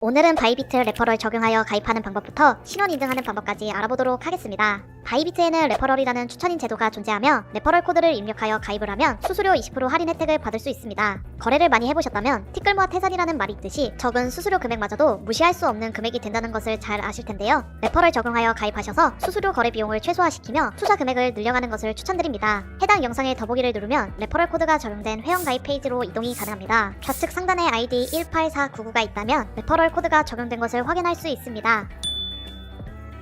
오늘은 바이비트 레퍼럴 적용하여 가입하는 방법부터 신원 인증하는 방법까지 알아보도록 하겠습니다. 바이비트에는 레퍼럴이라는 추천인 제도가 존재하며 레퍼럴 코드를 입력하여 가입을 하면 수수료 20% 할인 혜택을 받을 수 있습니다. 거래를 많이 해보셨다면 티끌모아 태산이라는 말이 있듯이 적은 수수료 금액마저도 무시할 수 없는 금액이 된다는 것을 잘 아실 텐데요. 레퍼럴 적용하여 가입하셔서 수수료 거래 비용을 최소화시키며 투자 금액을 늘려가는 것을 추천드립니다. 해당 영상의 더보기를 누르면 레퍼럴 코드가 적용된 회원가입 페이지로 이동이 가능합니다. 좌측 상단에 아이디 18499가 있다면 레퍼럴 코드가 적용된 것을 확인할 수 있습니다.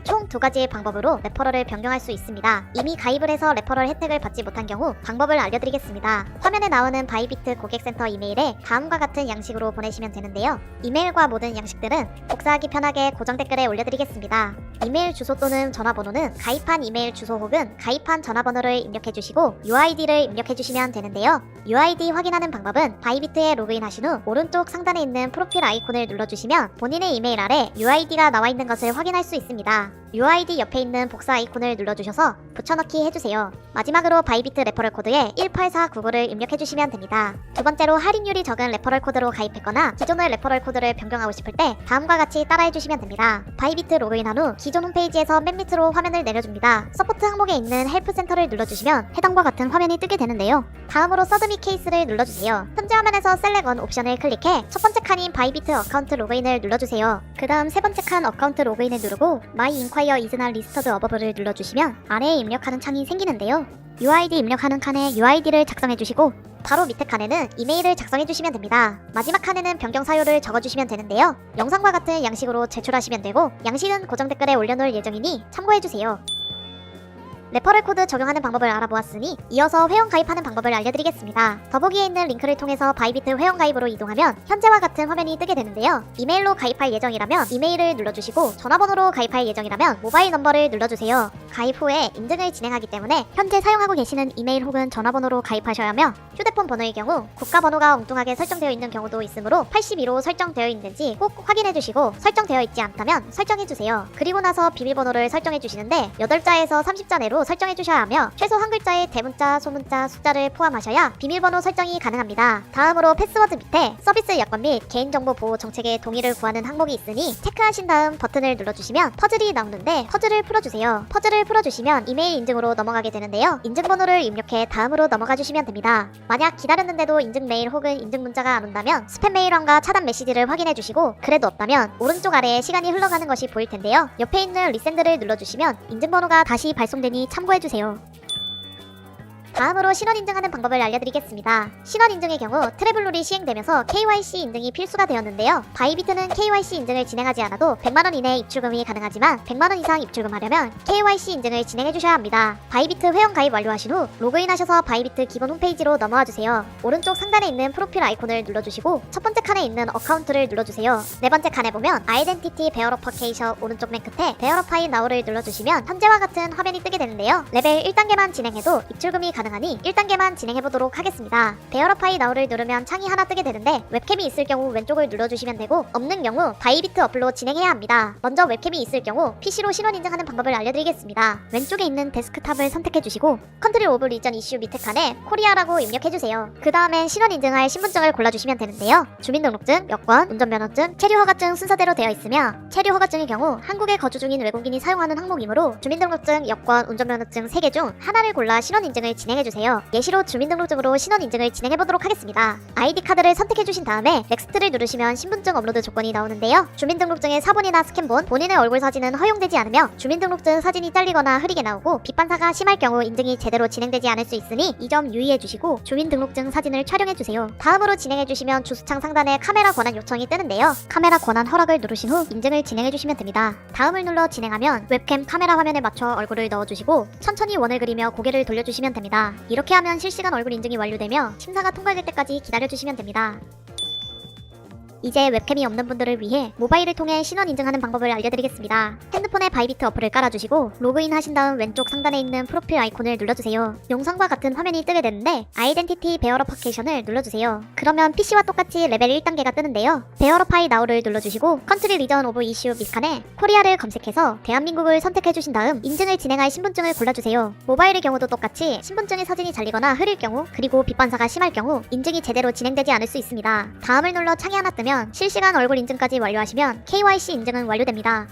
총 두 가지의 방법으로 레퍼럴을 변경할 수 있습니다. 이미 가입을 해서 레퍼럴 혜택을 받지 못한 경우 방법을 알려드리겠습니다. 화면에 나오는 바이비트 고객센터 이메일에 다음과 같은 양식으로 보내시면 되는데요. 이메일과 모든 양식들은 복사하기 편하게 고정 댓글에 올려드리겠습니다. 이메일 주소 또는 전화번호는 가입한 이메일 주소 혹은 가입한 전화번호를 입력해주시고 UID를 입력해주시면 되는데요. UID 확인하는 방법은 바이비트에 로그인하신 후 오른쪽 상단에 있는 프로필 아이콘을 눌러주시면 본인의 이메일 아래 UID가 나와 있는 것을 확인할 수 있습니다. UID 옆에 있는 복사 아이콘을 눌러주셔서 붙여넣기 해주세요. 마지막으로 바이비트 레퍼럴 코드에 18499를 입력해주시면 됩니다. 두 번째로 할인율이 적은 레퍼럴 코드로 가입했거나 기존의 레퍼럴 코드를 변경하고 싶을 때 다음과 같이 따라해주시면 됩니다. 바이비트 로그인한 후 기존 홈페이지에서 맨 밑으로 화면을 내려줍니다. 서포트 항목에 있는 헬프 센터를 눌러주시면 해당과 같은 화면이 뜨게 되는데요. 다음으로 서드미 케이스를 눌러주세요. 현재 화면에서 셀렉 온 옵션을 클릭해 첫 번째 칸인 바이비트 어카운트 로그인을 눌러주세요. 그 다음 세 번째 칸 어카운트 로그인을 누르고 마이 인콰이어 이즈나 리스터드 어버브를 눌러주시면 아래에 입력하는 창이 생기는데요. UID 입력하는 칸에 UID를 작성해주시고 바로 밑에 칸에는 이메일을 작성해주시면 됩니다. 마지막 칸에는 변경 사유를 적어주시면 되는데요. 영상과 같은 양식으로 제출하시면 되고 양식은 고정 댓글에 올려놓을 예정이니 참고해주세요. 레퍼럴 코드 적용하는 방법을 알아보았으니 이어서 회원 가입하는 방법을 알려드리겠습니다. 더보기에 있는 링크를 통해서 바이비트 회원 가입으로 이동하면 현재와 같은 화면이 뜨게 되는데요. 이메일로 가입할 예정이라면 이메일을 눌러주시고 전화번호로 가입할 예정이라면 모바일 넘버를 눌러주세요. 가입 후에 인증을 진행하기 때문에 현재 사용하고 계시는 이메일 혹은 전화번호로 가입하셔야 하며 휴대폰 번호의 경우 국가번호가 엉뚱하게 설정되어 있는 경우도 있으므로 82로 설정되어 있는지 꼭 확인해주시고 설정되어 있지 않다면 설정해주세요. 그리고 나서 비밀번호를 설정해주시는데 8자에서 30자 내로 설정해주셔야 하며 최소 한 글자의 대문자, 소문자, 숫자를 포함하셔야 비밀번호 설정이 가능합니다. 다음으로 패스워드 밑에 서비스 여건 및 개인정보 보호 정책의 동의를 구하는 항목이 있으니 체크하신 다음 버튼을 눌러주시면 퍼즐이 나오는데 퍼즐을 풀어주세요. 퍼즐을 풀어주시면 이메일 인증으로 넘어가게 되는데요. 인증번호를 입력해 다음으로 넘어가 주시면 됩니다. 만약 기다렸는데도 인증 메일 혹은 인증 문자가 안 온다면 스팸 메일함과 차단 메시지를 확인해주시고 그래도 없다면 오른쪽 아래에 시간이 흘러가는 것이 보일 텐데요. 옆에 있는 리센드를 눌러주시면 인증번호가 다시 발송되니 참고해주세요. 다음으로 신원 인증하는 방법을 알려드리겠습니다. 신원 인증의 경우 트래블룰이 시행되면서 KYC 인증이 필수가 되었는데요. 바이비트는 KYC 인증을 진행하지 않아도 100만원 이내 입출금이 가능하지만 100만원 이상 입출금하려면 KYC 인증을 진행해주셔야 합니다. 바이비트 회원 가입 완료하신 후 로그인하셔서 바이비트 기본 홈페이지로 넘어와주세요. 오른쪽 상단에 있는 프로필 아이콘을 눌러주시고 첫 번째 칸에 있는 어카운트를 눌러주세요. 네 번째 칸에 보면 아이덴티티 베어러퍼케이션 오른쪽 맨 끝에 베어러파이 나우를 눌러주시면 현재와 같은 화면이 뜨게 되는데요. 레벨 1단계만 진행해도 입출금이 가능하니 1단계만 진행해보도록 하겠습니다. 베어러파이 나우를 누르면 창이 하나 뜨게 되는데 웹캠이 있을 경우 왼쪽을 눌러주시면 되고 없는 경우 바이비트 어플로 진행해야 합니다. 먼저 웹캠이 있을 경우 PC로 신원 인증하는 방법을 알려드리겠습니다. 왼쪽에 있는 데스크탑을 선택해주시고 컨트리 오브 리전 이슈 밑에 칸에 코리아라고 입력해주세요. 그 다음엔 신원 인증할 신분증을 골라주시면 되는데요. 주민등록증, 여권, 운전면허증, 체류허가증 순서대로 되어 있으며 체류허가증의 경우 한국에 거주 중인 외국인이 사용하는 항목이므로 주민등록증, 여권, 운전면허증 3개 중 하나를 골라 신원 인증을 진행해주세요. 예시로 주민등록증으로 신원 인증을 진행해보도록 하겠습니다. 아이디 카드를 선택해주신 다음에 넥스트를 누르시면 신분증 업로드 조건이 나오는데요. 주민등록증의 사본이나 스캔본, 본인의 얼굴 사진은 허용되지 않으며 주민등록증 사진이 잘리거나 흐리게 나오고 빛반사가 심할 경우 인증이 제대로 진행되지 않을 수 있으니 이 점 유의해주시고 주민등록증 사진을 촬영해주세요. 다음으로 진행해주시면 주소창 상단에 카메라 권한 요청이 뜨는데요. 카메라 권한 허락을 누르신 후 인증을 진행해주시면 됩니다. 다음을 눌러 진행하면 웹캠 카메라 화면에 맞춰 얼굴을 넣어주시고 천천히 원을 그리며 고개를 돌려주시면 됩니다. 이렇게 하면 실시간 얼굴 인증이 완료되며 심사가 통과될 때까지 기다려주시면 됩니다. 이제 웹캠이 없는 분들을 위해 모바일을 통해 신원 인증하는 방법을 알려드리겠습니다. 핸드폰에 바이비트 어플을 깔아주시고 로그인 하신 다음 왼쪽 상단에 있는 프로필 아이콘을 눌러주세요. 영상과 같은 화면이 뜨게 되는데 아이덴티티 베어러파케이션을 눌러주세요. 그러면 PC와 똑같이 레벨 1단계가 뜨는데요. 베어러파이 나우를 눌러주시고 컨트리 리전 오브 이슈 밑칸에 코리아를 검색해서 대한민국을 선택해주신 다음 인증을 진행할 신분증을 골라주세요. 모바일의 경우도 똑같이 신분증의 사진이 잘리거나 흐릴 경우 그리고 빛반사가 심할 경우 인증이 제대로 진행되지 않을 수 있습니다. 다음을 눌러 창이 하나 뜨면 누르시면 실시간 얼굴 인증까지 완료하시면 KYC 인증은 완료됩니다.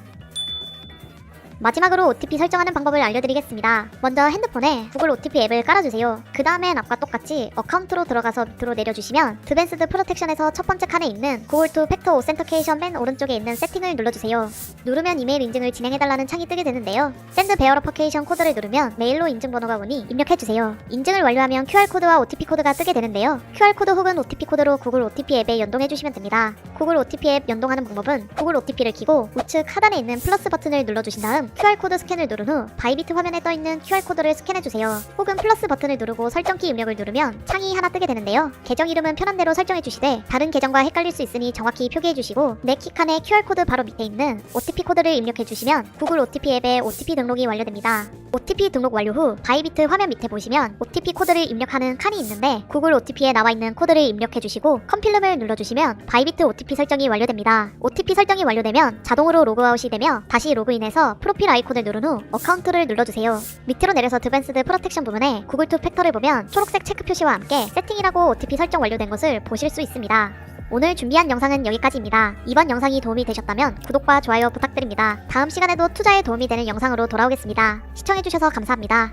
마지막으로 OTP 설정하는 방법을 알려드리겠습니다. 먼저 핸드폰에 구글 OTP 앱을 깔아주세요. 그 다음엔 앞과 똑같이 어카운트로 들어가서 밑으로 내려주시면 드밴스드 프로텍션에서 첫 번째 칸에 있는 구글 투 팩터 오센터케이션 맨 오른쪽에 있는 세팅을 눌러주세요. 누르면 이메일 인증을 진행해달라는 창이 뜨게 되는데요. 샌드 베어러퍼케이션 코드를 누르면 메일로 인증번호가 오니 입력해주세요. 인증을 완료하면 QR코드와 OTP 코드가 뜨게 되는데요. QR코드 혹은 OTP 코드로 구글 OTP 앱에 연동해주시면 됩니다. 구글 OTP 앱 연동하는 방법은 구글 OTP를 키고 우측 하단에 있는 플러스 버튼을 눌러주신 다음 QR코드 스캔을 누른 후 바이비트 화면에 떠있는 QR코드를 스캔해주세요. 혹은 플러스 버튼을 누르고 설정키 입력을 누르면 창이 하나 뜨게 되는데요. 계정 이름은 편한 대로 설정해주시되 다른 계정과 헷갈릴 수 있으니 정확히 표기해주시고 내 키 칸에 QR코드 바로 밑에 있는 OTP 코드를 입력해주시면 구글 OTP 앱에 OTP 등록이 완료됩니다. OTP 등록 완료 후 바이비트 화면 밑에 보시면 OTP 코드를 입력하는 칸이 있는데 구글 OTP에 나와있는 코드를 입력해주시고 컴필름을 눌러주시면 바이비트 OTP 설정이 완료됩니다. OTP 설정이 완료되면 자동으로 로그아웃이 되며 다시 로그인해서 프로필 아이콘을 누른 후 어카운트를 눌러주세요. 밑으로 내려서 드밴스드 프로텍션 부분에 구글 투 팩터를 보면 초록색 체크 표시와 함께 세팅이라고 OTP 설정 완료된 것을 보실 수 있습니다. 오늘 준비한 영상은 여기까지입니다. 이번 영상이 도움이 되셨다면 구독과 좋아요 부탁드립니다. 다음 시간에도 투자에 도움이 되는 영상으로 돌아오겠습니다. 시청해주셔서 감사합니다.